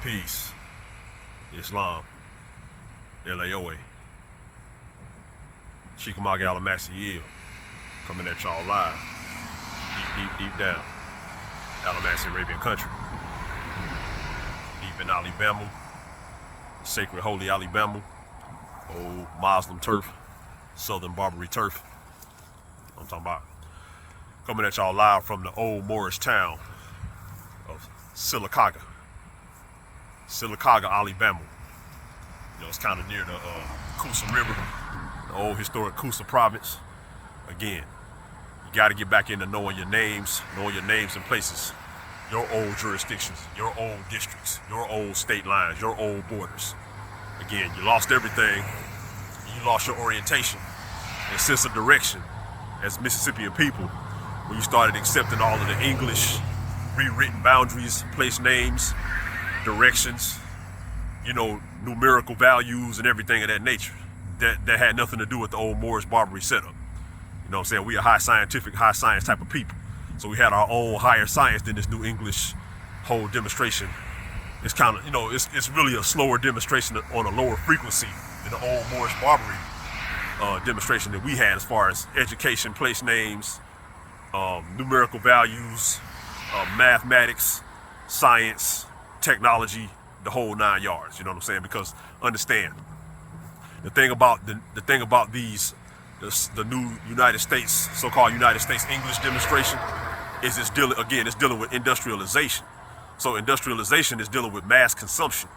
Peace. Islam. LAOA. Sheekamauga Alamassee-El. Coming at y'all live. Deep down. Alamassee Arabian country. Deep in Alibamu. Sacred holy Alibamu. Old Moslem turf. Southern Barbary turf. I'm talking about. Coming at y'all live from the old Moorish town of Sylacauga Alamassee-El. You know, it's kind of near the Coosa River, the old historic Coosa province. Again, you got to get back into knowing your names and places, your old jurisdictions, your old districts, your old state lines, your old borders. Again, you lost everything. You lost your orientation and sense of direction as Mississippian people when you started accepting all of the English rewritten boundaries, place names, directions, you know, numerical values and everything of that nature that had nothing to do with the old Moorish Barbary setup. You know what I'm saying? We are high science type of people. So we had our own higher science than this new English whole demonstration. It's kind of, you know, it's really a slower demonstration on a lower frequency than the old Moorish Barbary demonstration that we had as far as education, place names, numerical values, mathematics, science, technology, the whole 9 yards. You know what I'm saying? Because understand, the thing about the new United States, so-called United States English demonstration, is it's dealing with industrialization. So industrialization is dealing with mass consumption.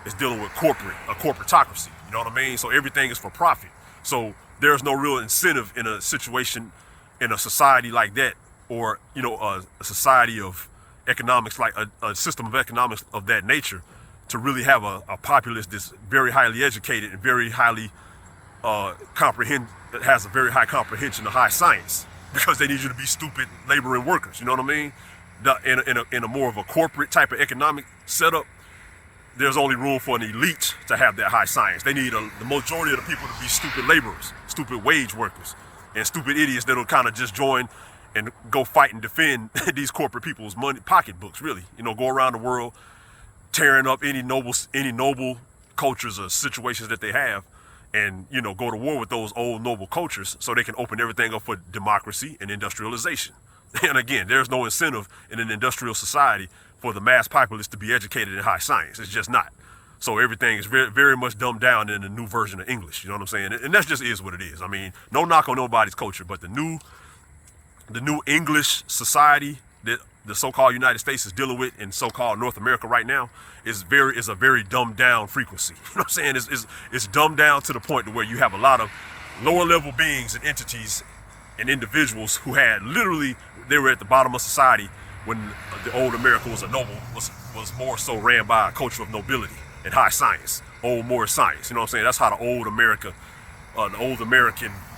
It's dealing with corporatocracy. You know what I mean? So everything is for profit. So there's no real incentive in a situation, in a society like that, or, you know, a society of economics, like a system of economics of that nature, to really have a populace that's very highly educated and very highly that has a very high comprehension of high science, because they need you to be stupid laboring workers. You know what I mean? In a more of a corporate type of economic setup, there's only room for an elite to have that high science. They need the majority of the people to be stupid laborers, stupid wage workers, and stupid idiots that'll kind of just join and go fight and defend these corporate people's money pocketbooks, really. You know, go around the world tearing up any noble cultures or situations that they have, and, you know, go to war with those old noble cultures so they can open everything up for democracy and industrialization. And again, there's no incentive in an industrial society for the mass populace to be educated in high science. It's just not. So everything is very, very much dumbed down in the new version of English. You know what I'm saying? And that just is what it is. I mean, no knock on nobody's culture, but the new English society that the so-called United States is dealing with in so-called North America right now is a very dumbed down frequency. You know what I'm saying? It's dumbed down to the point to where you have a lot of lower level beings and entities and individuals who had literally, they were at the bottom of society when the old America was was more so ran by a culture of nobility and high science, old Moorish science. You know what I'm saying? That's how the old American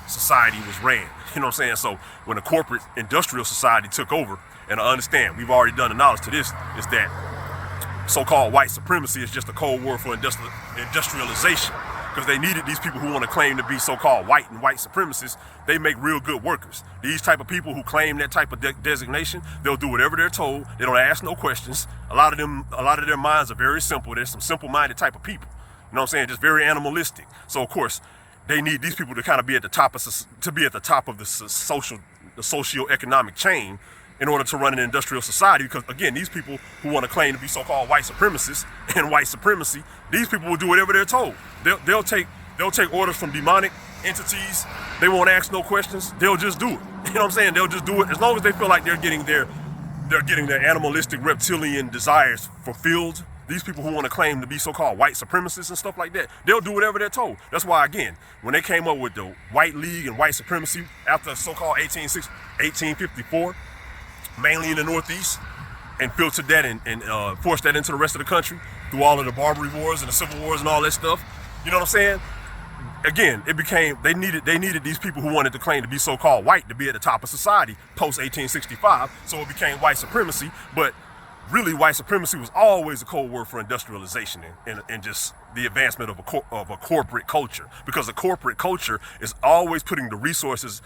society was ran. You know what I'm saying? So when the corporate industrial society took over, and I understand, we've already done the knowledge to this, is that so-called white supremacy is just a cold word for industrialization, because they needed these people who want to claim to be so-called white and white supremacists. They make real good workers. These type of people who claim that type of designation, they'll do whatever they're told. They don't ask no questions. A lot of their minds are very simple. They're some simple-minded type of people. You know what I'm saying? Just very animalistic. So of course, they need these people to kind of be at the top of the socio-economic chain in order to run an industrial society. Because again, these people who want to claim to be so-called white supremacists and white supremacy, these people will do whatever they're told. They'll take orders from demonic entities. They won't ask no questions. They'll just do it. You know what I'm saying? They'll just do it as long as they feel like they're getting their animalistic reptilian desires fulfilled. These people who want to claim to be so-called white supremacists and stuff like that, they'll do whatever they're told. That's why, again, when they came up with the White League and white supremacy after so-called 1854, mainly in the Northeast, and filtered that and forced that into the rest of the country through all of the Barbary wars and the Civil Wars and all that stuff. You know what I'm saying? Again, it became, they needed these people who wanted to claim to be so-called white to be at the top of society post 1865. So it became white supremacy. But really, white supremacy was always a code word for industrialization and just the advancement of a corporate culture, because a corporate culture is always putting the resources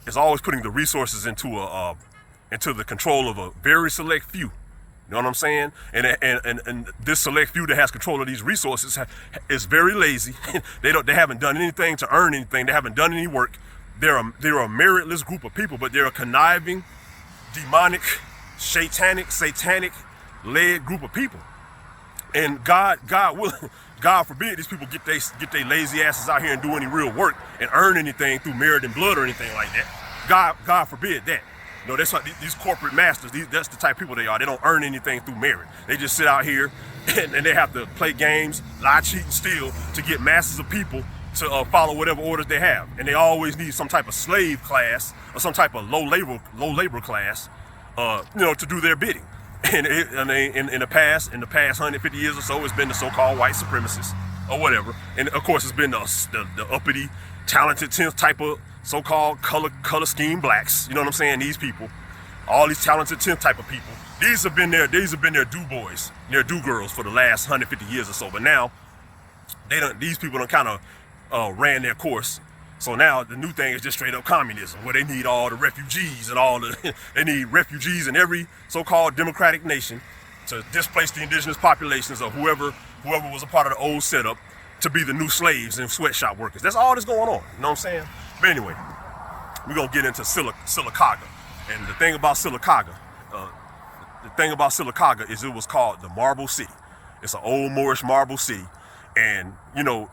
into the control of a very select few. You know what I'm saying? And this select few that has control of these resources is very lazy. They haven't done anything to earn anything. They haven't done any work. They're a meritless group of people, but they're a conniving, demonic, satanic led group of people. And God forbid these people get they lazy asses out here and do any real work and earn anything through merit and blood or anything like that. God forbid that. No, that's what these corporate masters, that's the type of people they are. They don't earn anything through merit. They just sit out here and they have to play games, lie, cheat, and steal to get masses of people to follow whatever orders they have. And they always need some type of slave class or some type of low labor class, to do their bidding. And in the past 150 years or so, it's been the so-called white supremacists or whatever. And of course, it's been the uppity, talented 10th type of so-called color scheme blacks. You know what I'm saying? These people, all these talented 10th type of people. These have been their do boys, their do girls for the last 150 years or so. But now these people kind of ran their course. So now the new thing is just straight up communism, where they need all the refugees and they need refugees in every so-called democratic nation to displace the indigenous populations or whoever was a part of the old setup to be the new slaves and sweatshop workers. That's all that's going on. You know what I'm saying? But anyway, we're gonna get into Sylacauga. And the thing about Sylacauga is it was called the Marble City. It's an old Moorish marble city. And,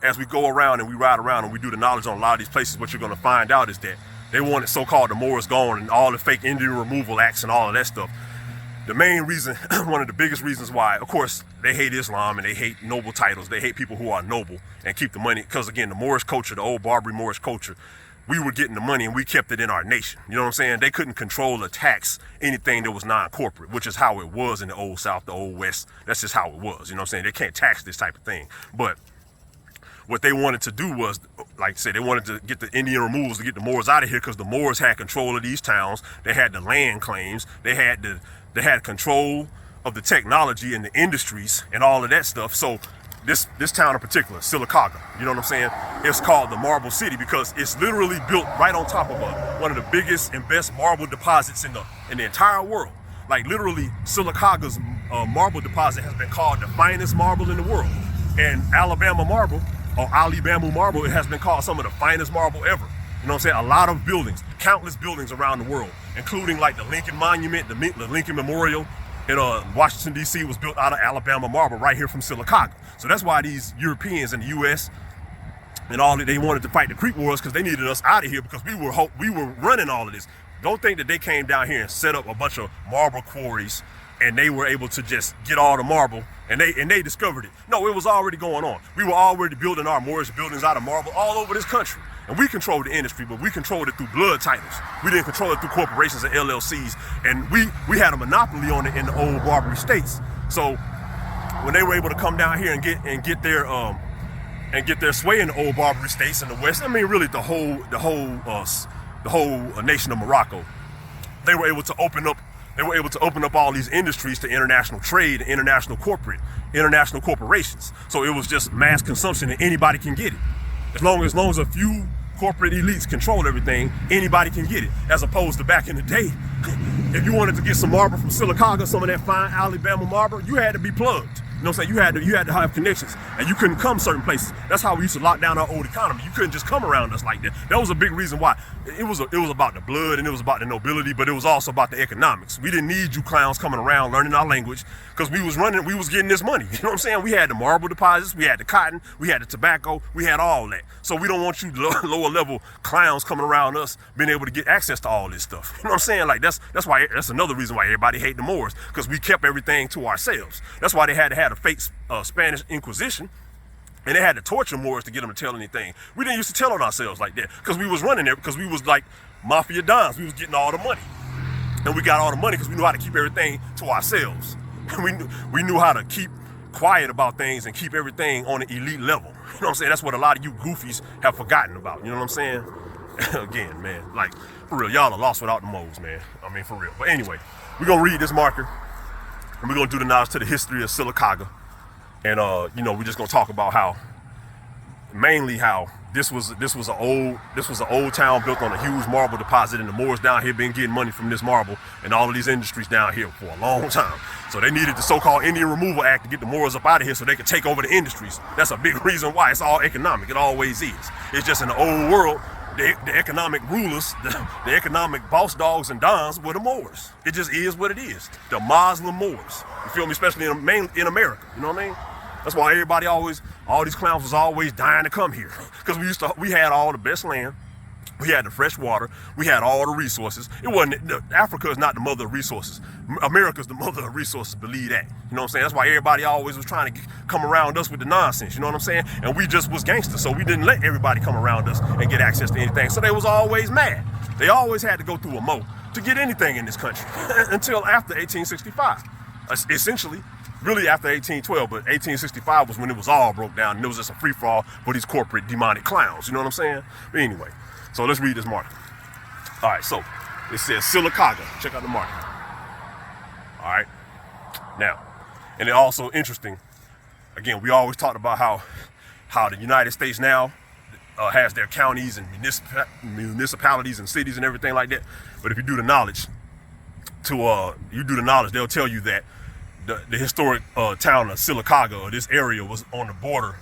as we go around and we ride around and we do the knowledge on a lot of these places, what you're going to find out is that they wanted so-called the Moors gone and all the fake Indian removal acts and all of that stuff. The main reason, one of the biggest reasons why, of course, they hate Islam and they hate noble titles. They hate people who are noble and keep the money. Because, again, the Moorish culture, the old Barbary Moorish culture, we were getting the money and we kept it in our nation. You know what I'm saying? They couldn't control or tax anything that was non-corporate, which is how it was in the old South, the old West. That's just how it was. You know what I'm saying? They can't tax this type of thing. But what they wanted to do was, like I said, they wanted to get the Indian removals to get the Moors out of here because the Moors had control of these towns. They had the land claims. They had control of the technology and the industries and all of that stuff. So this town in particular, Sylacauga, you know what I'm saying? It's called the Marble City because it's literally built right on top of one of the biggest and best marble deposits in the entire world. Like literally, Sylacauga's marble deposit has been called the finest marble in the world. And Alibamu marble, or Alibamu marble, it has been called some of the finest marble ever. You know what I'm saying? A lot of buildings, countless buildings around the world, including like the Lincoln Monument, the Lincoln Memorial in Washington, D.C. was built out of Alibamu marble right here from Sylacauga. So that's why these Europeans in the U.S. and all that, they wanted to fight the Creek Wars because they needed us out of here because we were running all of this. Don't think that they came down here and set up a bunch of marble quarries and they were able to just get all the marble and they discovered it. No, it was already going on. We were already building our Moorish buildings out of marble all over this country. And we controlled the industry, but we controlled it through blood titles. We didn't control it through corporations and LLCs. And we had a monopoly on it in the old Barbary states. So when they were able to come down here and get their sway in the old Barbary states in the West, I mean really the whole nation of Morocco, they were able to open up all these industries to international trade, international corporations. So it was just mass consumption and anybody can get it. As long as a few corporate elites control everything, anybody can get it. As opposed to back in the day, if you wanted to get some marble from Sylacauga, some of that fine Alibamu marble, you had to be plugged. You know what I'm saying? You had to have connections, and you couldn't come certain places. That's how we used to lock down our old economy. You couldn't just come around us like that. That was a big reason why. It was about the blood and it was about the nobility, but it was also about the economics. We didn't need you clowns coming around learning our language because we was getting this money. You know what I'm saying? We had the marble deposits, we had the cotton, we had the tobacco, we had all that. So we don't want you lower level clowns coming around us being able to get access to all this stuff. You know what I'm saying? Like that's another reason why everybody hate the Moors, because we kept everything to ourselves. That's why they had to have a fake Spanish Inquisition. And they had to torture Moors to get them to tell anything. We didn't used to tell on ourselves like that because we was running there, because we was like Mafia dons. We was getting all the money. And we got all the money because we knew how to keep everything to ourselves. We knew how to keep quiet about things and keep everything on an elite level. You know what I'm saying? That's what a lot of you goofies have forgotten about. You know what I'm saying? Again, man, like, for real, y'all are lost without the moles, man. I mean, for real. But anyway, we're going to read this marker, and we're going to do the knowledge to the history of Sylacauga. And, we're just going to talk about mainly how This was an old town built on a huge marble deposit, and the Moors down here been getting money from this marble and all of these industries down here for a long time. So they needed the so-called Indian Removal Act to get the Moors up out of here so they could take over the industries. That's a big reason why. It's all economic. It always is. It's just in the old world, the economic rulers, the economic boss dogs and dons were the Moors. It just is what it is. The Moslem Moors. You feel me? Especially in America. You know what I mean? That's why everybody always, all these clowns was always dying to come here. Because we had all the best land. We had the fresh water. We had all the resources. Africa is not the mother of resources. America's the mother of resources, believe that. You know what I'm saying? That's why everybody always was trying to come around us with the nonsense, you know what I'm saying? And we just was gangsters, so we didn't let everybody come around us and get access to anything. So they was always mad. They always had to go through a mo to get anything in this country until after 1865. Essentially, really after 1812, but 1865 was when it was all broke down and it was just a free-for-all for these corporate demonic clowns, you know what I'm saying? But anyway, so let's read this marker. All right, so it says Sylacauga. Check out the marker. All right, now, and it also interesting, again, we always talked about how the United States now has their counties and municipalities and cities and everything like that. But if you do the knowledge, they'll tell you that the historic town of Sylacauga, or this area, was on the border,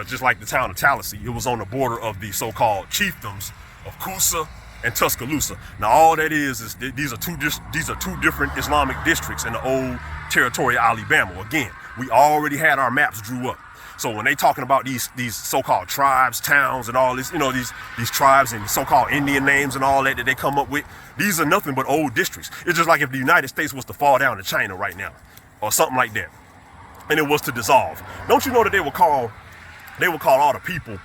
just like the town of Tallahassee. It was on the border of the so-called chiefdoms of Coosa and Tuscaloosa. Now, all that is these are two different Islamic districts in the old territory of Alibamu. Again, we already had our maps drew up. So when they talking about these so-called tribes, towns, and all this, you know, these tribes and so-called Indian names and all that they come up with, these are nothing but old districts. It's just like if the United States was to fall down to China right now, or something like that, and it was to dissolve. Don't you know that they would call all the people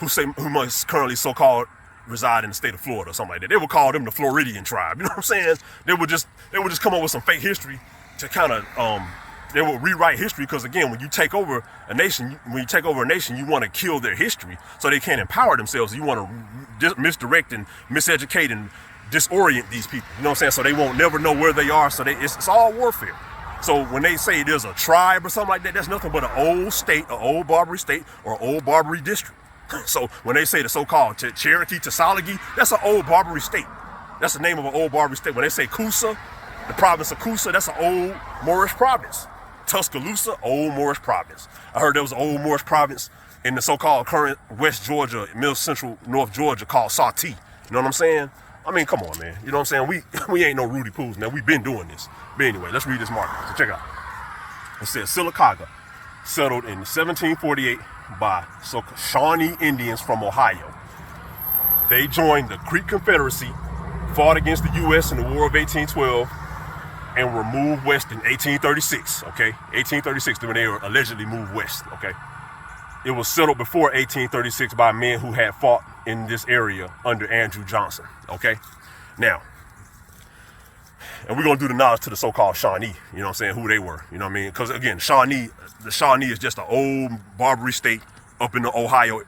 who must currently so-called reside in the state of Florida or something like that, they would call them the Floridian tribe. You know what I'm saying? They would just come up with some fake history to kind of they would rewrite history, because again, when you take over a nation, you want to kill their history so they can't empower themselves. You want to misdirect and miseducate and disorient these people. You know what I'm saying? So they won't never know where they are. So it's all warfare. So when they say there's a tribe or something like that, that's nothing but an old state, an old Barbary state, or an old Barbary district. So when they say the so-called Cherokee, Tusalagi, that's an old Barbary state. That's the name of an old Barbary state. When they say Coosa, the province of Coosa, that's an old Moorish province. Tuscaloosa, old Moorish province. I heard there was an old Moorish province in the so-called current West Georgia, Middle Central North Georgia, called Sati. You know what I'm saying? I mean, come on, man. You know what I'm saying? We ain't no Rudy Poos, man. We've been doing this. But anyway, let's read this marker. So check it out. It says Sylacauga, settled in 1748 by Shawnee Indians from Ohio. They joined the Creek Confederacy, fought against the U.S. in the War of 1812, and were moved west in 1836, okay? 1836, when they were allegedly moved west, okay? It was settled before 1836 by men who had fought in this area under Andrew Johnson, okay? Now, and we're gonna do the knowledge to the so-called Shawnee, you know what I'm saying, who they were, you know what I mean? Because again, the Shawnee is just an old Barbary state up in the Ohio,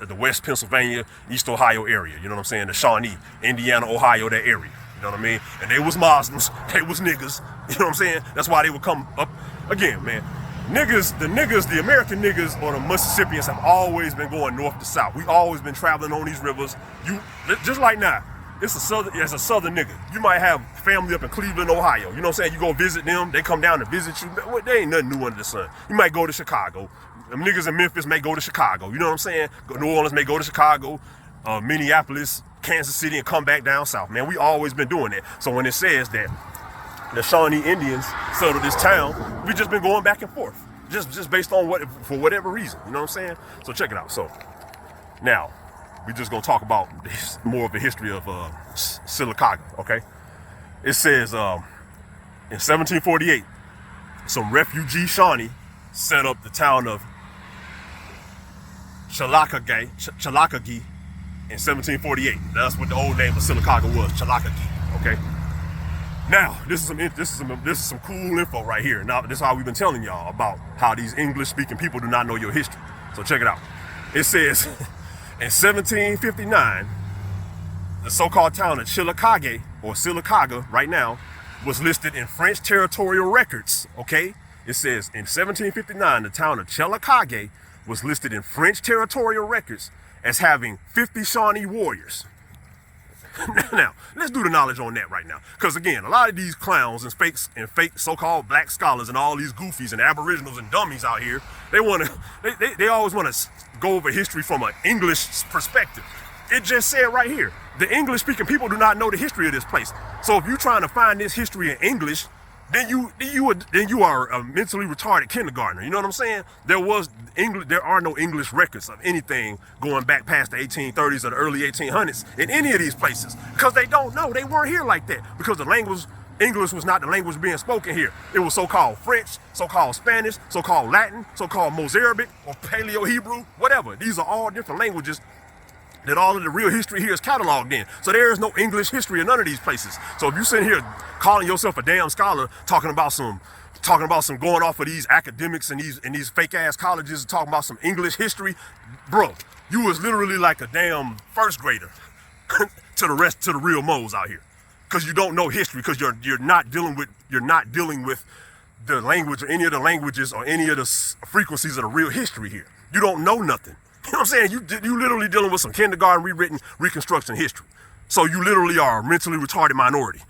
the West Pennsylvania, East Ohio area, you know what I'm saying? The Shawnee, Indiana, Ohio, that area, you know what I mean? And they was Muslims, they was niggas, you know what I'm saying? That's why they would come up, again, man. The American niggas or the Mississippians have always been going north to south. We always been traveling on these rivers. Just like now, as a southern nigga, you might have family up in Cleveland, Ohio. You know what I'm saying? You go visit them, they come down to visit you. They ain't nothing new under the sun. You might go to Chicago. Them niggas in Memphis may go to Chicago. You know what I'm saying? New Orleans may go to Chicago, Minneapolis, Kansas City, and come back down south. Man, we always been doing that. So when it says that the Shawnee Indians settled this town, we just been going back and forth, just based on for whatever reason, you know what I'm saying? So check it out. So now we just gonna talk about more of the history of Sylacauga, okay? It says in 1748, some refugee Shawnee set up the town of Sylacauga in 1748. That's what the old name of Sylacauga was, Sylacauga, okay? Now, this is some cool info right here. Now, this is how we've been telling y'all about how these English-speaking people do not know your history. So check it out. It says, in 1759, the so-called town of Sylacauga, or Sylacauga right now, was listed in French territorial records, okay? It says, in 1759, the town of Sylacauga was listed in French territorial records as having 50 Shawnee warriors. Now, let's do the knowledge on that right now. Because again, a lot of these clowns and fake so-called black scholars and all these goofies and aboriginals and dummies out here, they always want to go over history from an English perspective. It just said right here, the English-speaking people do not know the history of this place. So if you're trying to find this history in English, then you are a mentally retarded kindergartner. You know what I'm saying? There are no English records of anything going back past the 1830s or the early 1800s in any of these places, because they don't know. They weren't here like that, because the language English was not the language being spoken here. It was so-called French, so-called Spanish, so-called Latin, so-called Mozarabic or Paleo-Hebrew, whatever. These are all different languages that all of the real history here is cataloged in. So there is no English history in none of these places. So if you sitting here calling yourself a damn scholar, talking about some going off of these academics and these fake ass colleges and talking about some English history, bro, you was literally like a damn first grader to the real moles out here, because you don't know history, because you're not dealing with the language or any of the languages or any of the frequencies of the real history here. You don't know nothing. You know what I'm saying? You literally dealing with some kindergarten rewritten reconstruction history. So you literally are a mentally retarded minority.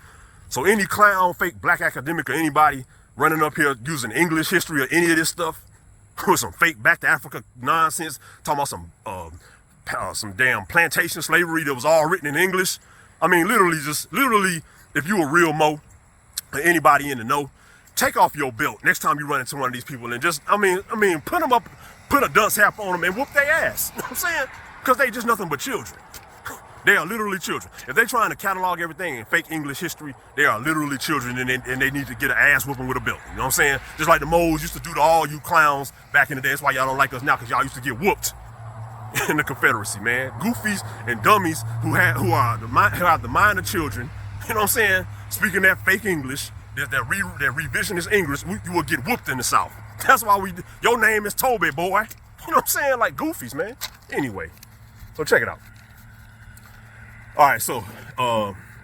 So any clown, fake black academic or anybody running up here using English history or any of this stuff with some fake back to Africa nonsense, talking about some damn plantation slavery that was all written in English. I mean, literally, if you a real Mo or anybody in the know, take off your belt next time you run into one of these people and just, I mean, put them up, put a dunce cap on them and whoop their ass. You know what I'm saying? Because they just nothing but children. They are literally children. If they're trying to catalog everything in fake English history, they are literally children, and they need to get an ass whooping with a belt. You know what I'm saying? Just like the moles used to do to all you clowns back in the day. That's why y'all don't like us now, because y'all used to get whooped in the Confederacy, man. Goofies and dummies who have the mind of children, you know what I'm saying? Speaking that fake English, that revisionist English, you will get whooped in the South. That's why your name is Toby, boy. You know what I'm saying? Like goofies, man. Anyway, so check it out. All right, so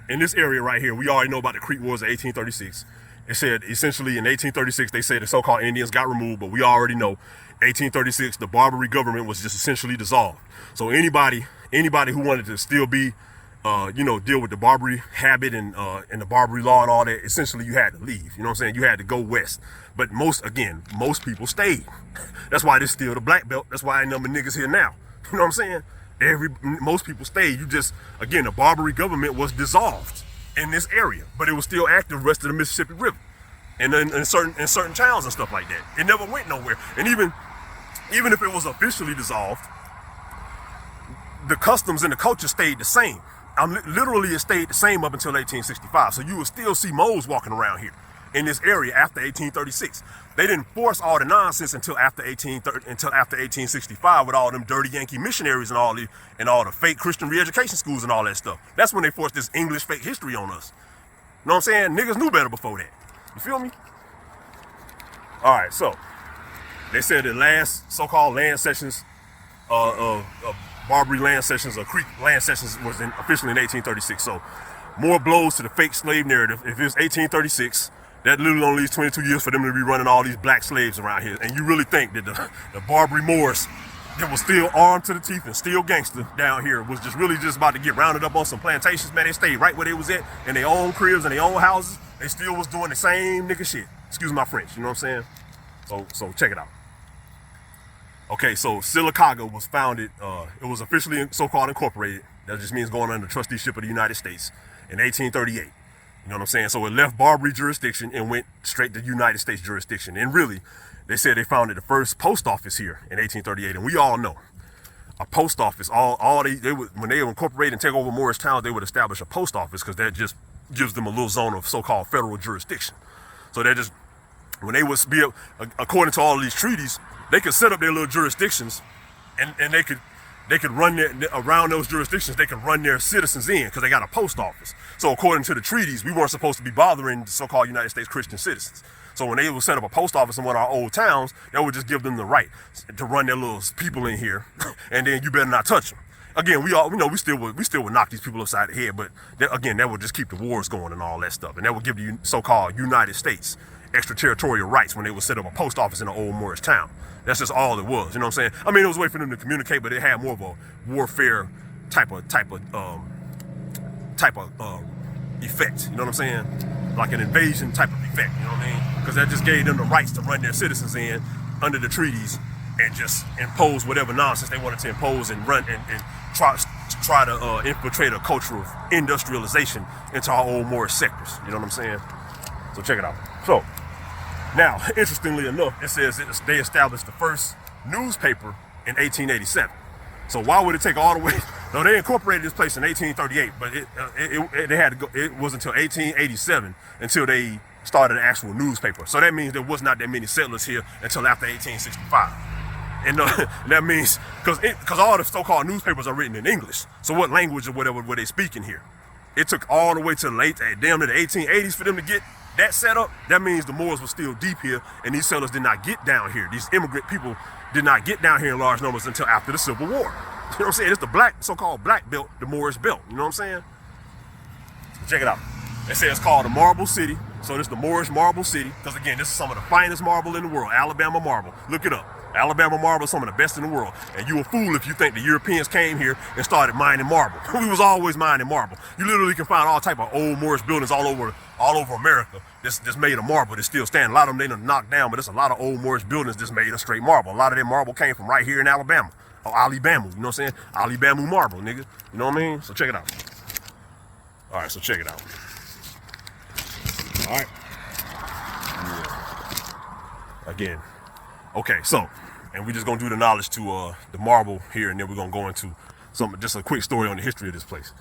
in this area right here, we already know about the Creek Wars of 1836. It said essentially in 1836, they said the so-called Indians got removed, but we already know 1836, the Barbary government was just essentially dissolved. So anybody who wanted to still be, deal with the Barbary habit and the Barbary law and all that, essentially you had to leave. You know what I'm saying? You had to go west. But most people stayed. That's why there's still the black belt. That's why I number niggas here now. You know what I'm saying? Most people stayed. The Barbary government was dissolved in this area, but it was still active west of the Mississippi River, and in certain towns and stuff like that. It never went nowhere. And even if it was officially dissolved, the customs and the culture stayed the same. Literally, it stayed the same up until 1865. So you will still see moles walking around here in this area after 1836. They didn't force all the nonsense until after 1865 with all them dirty Yankee missionaries and all the fake Christian re-education schools and all that stuff. That's when they forced this English fake history on us. You know what I'm saying? Niggas knew better before that. You feel me? All right, so they said the last so-called land sessions of Barbary land sessions or Creek land sessions was officially in 1836. So more blows to the fake slave narrative. If it was 1836, that literally only leaves 22 years for them to be running all these black slaves around here. And you really think that the Barbary Moors that was still armed to the teeth and still gangster down here was just about to get rounded up on some plantations? Man, they stayed right where they was at in their own cribs and their own houses. They still was doing the same nigga shit. Excuse my French, you know what I'm saying? So check it out. Okay, so Sylacauga was founded, it was officially so-called incorporated. That just means going under the trusteeship of the United States in 1838. You know what I'm saying? So it left Barbary jurisdiction and went straight to United States jurisdiction. And really, they said they founded the first post office here in 1838. And we all know a post office, when they incorporate and take over Moorish towns, they would establish a post office because that just gives them a little zone of so-called federal jurisdiction. So when they would be, according to all of these treaties, they could set up their little jurisdictions and they could run around those jurisdictions, they could run their citizens in because they got a post office. So according to the treaties, we weren't supposed to be bothering the so-called United States Christian citizens. So when they would set up a post office in one of our old towns, that would just give them the right to run their little people in here, and then you better not touch them. Again, we still would knock these people upside the head, but that would just keep the wars going and all that stuff, and that would give the so-called United States extraterritorial rights when they would set up a post office in an old Moorish town. That's just all it was, you know what I'm saying? I mean, it was a way for them to communicate, but it had more of a warfare type of effect, you know what I'm saying? Like an invasion type of effect, you know what I mean? Because that just gave them the rights to run their citizens in under the treaties and just impose whatever nonsense they wanted to impose and run and try to infiltrate a culture of industrialization into our old Moorish sectors, you know what I'm saying? So check it out. So now, interestingly enough, it says they established the first newspaper in 1887. So why would it take all the way? No, they incorporated this place in 1838, but they had to go. It wasn't until 1887 until they started an actual newspaper. So that means there was not that many settlers here until after 1865. And that means because all the so-called newspapers are written in English. So what language or whatever were they speaking here? It took all the way to the damn to the 1880s for them to get that set up. That means the Moors were still deep here, and these settlers did not get down here. These immigrant people did not get down here in large numbers until after the Civil War. You know what I'm saying? It's the so-called black belt, the Moorish belt. You know what I'm saying? Check it out. They say it's called the Marble City. So this is the Moorish Marble City, because again, this is some of the finest marble in the world. Alabama marble. Look it up. Alabama marble is some of the best in the world. And you a fool if you think the Europeans came here and started mining marble. We was always mining marble. You literally can find all type of old Moorish buildings all over America that's made of marble that's still standing. A lot of them they done knocked down, but there's a lot of old Moorish buildings that's made of straight marble. A lot of that marble came from right here in Alabama. Or Alibamu, you know what I'm saying? Alibamu marble, nigga. You know what I mean? So check it out. All right, so check it out. All right. Yeah. Again. Okay, so, and we're just gonna do the knowledge to the marble here, and then we're gonna go into just a quick story on the history of this place.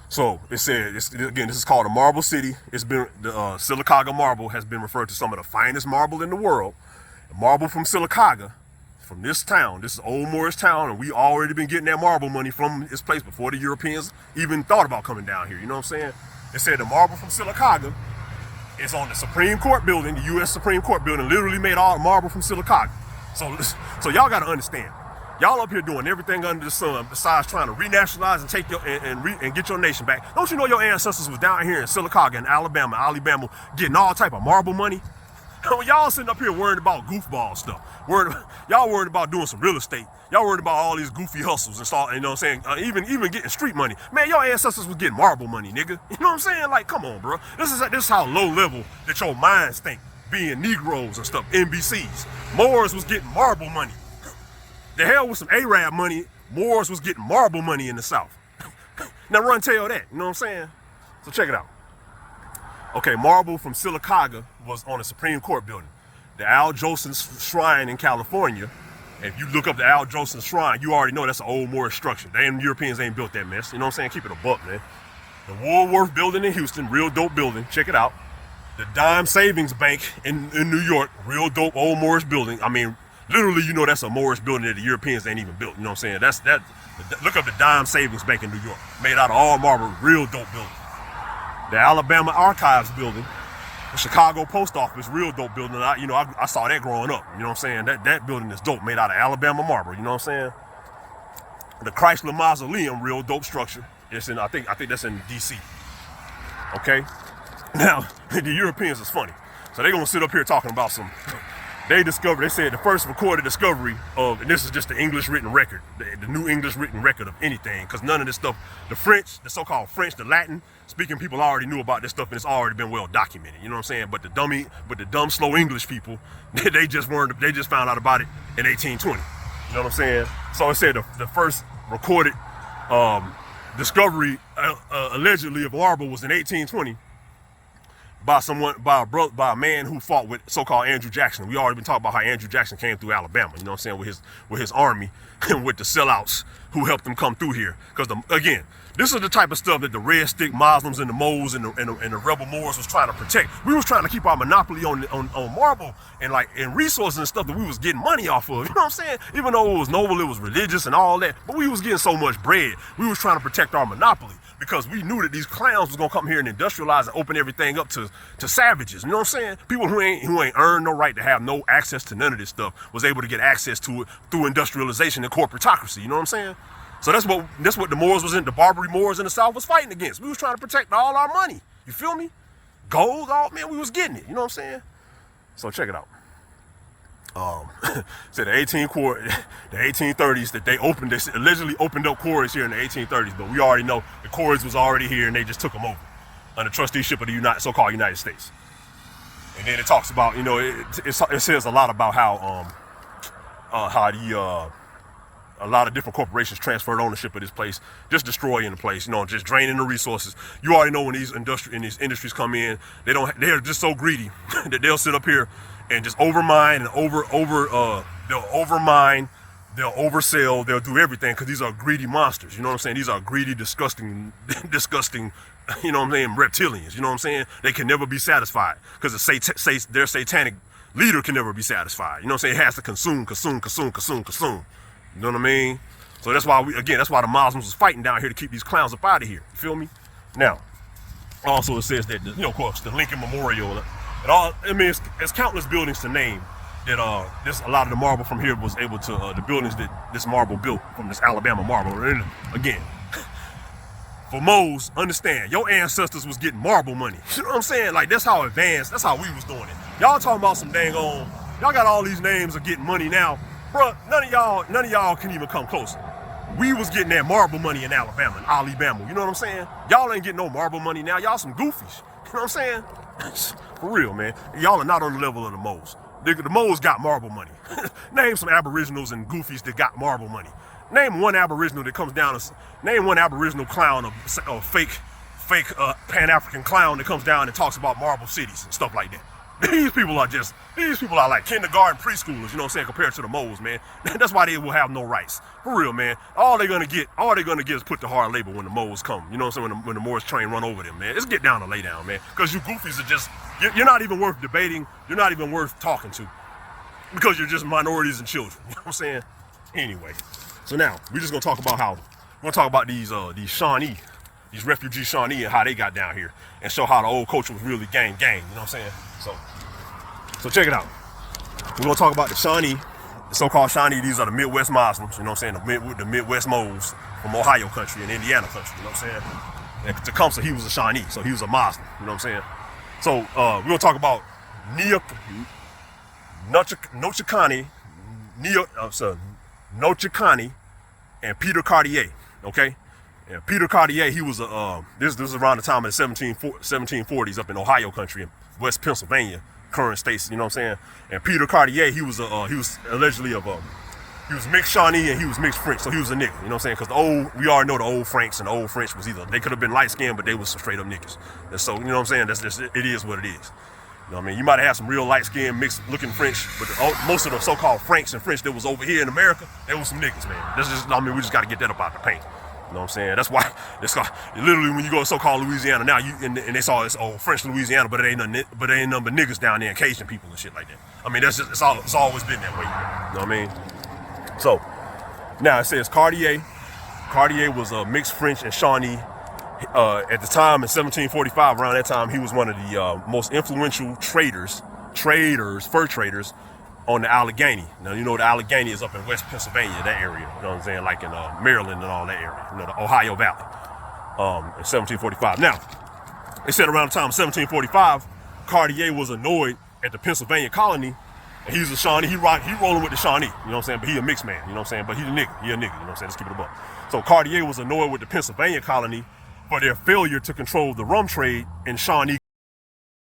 So it said, again, this is called the Marble City. It's been the Sylacauga Marble has been referred to some of the finest marble in the world. Marble from Sylacauga, from this town. This is old Moorish town, and we already been getting that marble money from this place before the Europeans even thought about coming down here. You know what I'm saying? It said the marble from Sylacauga is on the Supreme Court building, the U.S. Supreme Court building. Literally made all the marble from Sylacauga. So y'all got to understand, y'all up here doing everything under the sun besides trying to renationalize and take and get your nation back. Don't you know your ancestors was down here in Sylacauga in Alabama, getting all type of marble money? Y'all sitting up here worried about goofball stuff. Y'all worried about doing some real estate. Y'all worried about all these goofy hustles and stuff. You know what I'm saying? Even getting street money. Man, your ancestors was getting marble money, nigga. You know what I'm saying? Like, come on, bro. This is how low level that your minds think. Being Negroes and stuff, NBCs. Moors was getting marble money. The hell with some Arab money, Moors was getting marble money in the South. Now run tell that, you know what I'm saying? So check it out. Okay, marble from Sylacauga was on the Supreme Court building. The Al Jolson Shrine in California, if you look up the Al Jolson Shrine, you already know that's an old Moorish structure. Them Europeans ain't built that mess, you know what I'm saying? Keep it a buck, man. The Woolworth building in Houston, real dope building, check it out. The Dime Savings Bank in New York, real dope old Moorish building. I mean, literally, you know that's a Moorish building that the Europeans ain't even built. You know what I'm saying? Look up the Dime Savings Bank in New York. Made out of all marble, real dope building. The Alabama Archives building, the Chicago Post Office, real dope building. I saw that growing up. You know what I'm saying? That building is dope, made out of Alabama marble. You know what I'm saying? The Chrysler Mausoleum, real dope structure. It's in I think that's in D.C. Okay. Now, the Europeans is funny. So they're going to sit up here talking about they said the first recorded discovery of, and this is just the English written record, the new English written record of anything, because none of this stuff, the French, the so-called French, the Latin speaking people already knew about this stuff, and it's already been well documented, you know what I'm saying? But the dumb, slow English people, they just found out about it in 1820, you know what I'm saying? So it said the first recorded discovery allegedly of marble was in 1820. By a man who fought with so-called Andrew Jackson. We already been talking about how Andrew Jackson came through Alabama, you know what I'm saying, with his army and with the sellouts who helped him come through here. Because again, this is the type of stuff that the red stick Muslims and the Moors and the rebel Moors was trying to protect. We was trying to keep our monopoly on marble and resources and stuff that we was getting money off of. You know what I'm saying? Even though it was noble, it was religious and all that, but we was getting so much bread. We was trying to protect our monopoly, because we knew that these clowns was gonna come here and industrialize and open everything up to savages. You know what I'm saying? People who ain't earned no right to have no access to none of this stuff was able to get access to it through industrialization and corporatocracy. You know what I'm saying? So that's what the Moors the Barbary Moors in the South was fighting against. We was trying to protect all our money. You feel me? Gold, all man, we was getting it. You know what I'm saying? So check it out. So the 1830s that they allegedly opened up quarries here in the 1830s, but we already know the quarries was already here and they just took them over under trusteeship of the so-called United States. And then it talks about, it says a lot about how a lot of different corporations transferred ownership of this place, just destroying the place, just draining the resources. You already know when these industries come in, they're just so greedy that they'll sit up here and just overmine and they'll overmine, they'll oversell, they'll do everything because these are greedy monsters. You know what I'm saying? These are greedy, disgusting, you know what I'm saying, reptilians. You know what I'm saying? They can never be satisfied because their satanic leader can never be satisfied. You know what I'm saying? It has to consume. You know what I mean? So that's why that's why the Muslims was fighting down here to keep these clowns up out of here. You feel me? Now, also it says that, of course, the Lincoln Memorial, it's countless buildings to name that a lot of the marble from here was able to, the buildings that this marble built from this Alabama marble. And again, for Mos, understand, your ancestors was getting marble money. You know what I'm saying? Like, that's how advanced, that's how we was doing it. Y'all talking about some dang on, y'all got all these names of getting money now. Bruh, none of y'all can even come close. We was getting that marble money in Alabama, in Alibamu. You know what I'm saying? Y'all ain't getting no marble money now. Y'all some goofies. You know what I'm saying? For real, man. Y'all are not on the level of the Mos. The Mos got marble money. Name some aboriginals and goofies that got marble money. Name one aboriginal that comes down. Name one aboriginal clown, a fake Pan-African clown that comes down and talks about marble cities and stuff like that. These people are like kindergarten preschoolers, you know what I'm saying, compared to the Mos, man. That's why they will have no rights. For real, man. All they're gonna get is put to hard labor when the Mos come. You know what I'm saying? When the Moorish train run over them, man. Just get down and lay down, man. Because you goofies are just, you're not even worth debating. You're not even worth talking to. Because you're just minorities and children. You know what I'm saying? Anyway. So now, we're just gonna talk about these Shawnee, these refugee Shawnee and how they got down here. And show how the old culture was really gang, you know what I'm saying? So check it out. We're gonna talk about the Shawnee, the so-called Shawnee. These are the Midwest Muslims, you know what I'm saying? The Midwest Mos from Ohio country and Indiana country, you know what I'm saying? And Tecumseh, he was a Shawnee, so he was a Muslim, you know what I'm saying? So we're gonna talk about Nochekani and Peter Cartier, okay? And Peter Cartier, he was this was around the time of the 1740s up in Ohio country, in West Pennsylvania, current states, you know what I'm saying? And Peter Cartier, he was allegedly he was mixed Shawnee and he was mixed French, so he was a nigga, you know what I'm saying? Because we already know the old Franks and the old French was they could have been light skinned, but they was some straight up niggas. And so, you know what I'm saying? That's just, it is what it is. You know what I mean? You might have had some real light skinned mixed looking French, but most of the so-called Franks and French that was over here in America, they was some niggas, man. That's just, we just got to get that up out the paint. You know what I'm saying? That's why literally when you go to so-called Louisiana now, and they saw this French Louisiana, but it ain't nothing but niggas down there and Cajun people and shit like that. That's just it's always been that way. You know what I mean? So now it says Cartier. Cartier was a mixed French and Shawnee. At the time in 1745, around that time, he was one of the most influential fur traders on the Allegheny. Now, you know the Allegheny is up in West Pennsylvania, that area, you know what I'm saying, like in Maryland and all that area, the Ohio Valley, in 1745. Now, they said around the time of 1745, Cartier was annoyed at the Pennsylvania colony, and he's a Shawnee, he rolling with the Shawnee, you know what I'm saying, but he a mixed man, you know what I'm saying, but he's a nigga, you know what I'm saying, let's keep it above. So Cartier was annoyed with the Pennsylvania colony for their failure to control the rum trade in Shawnee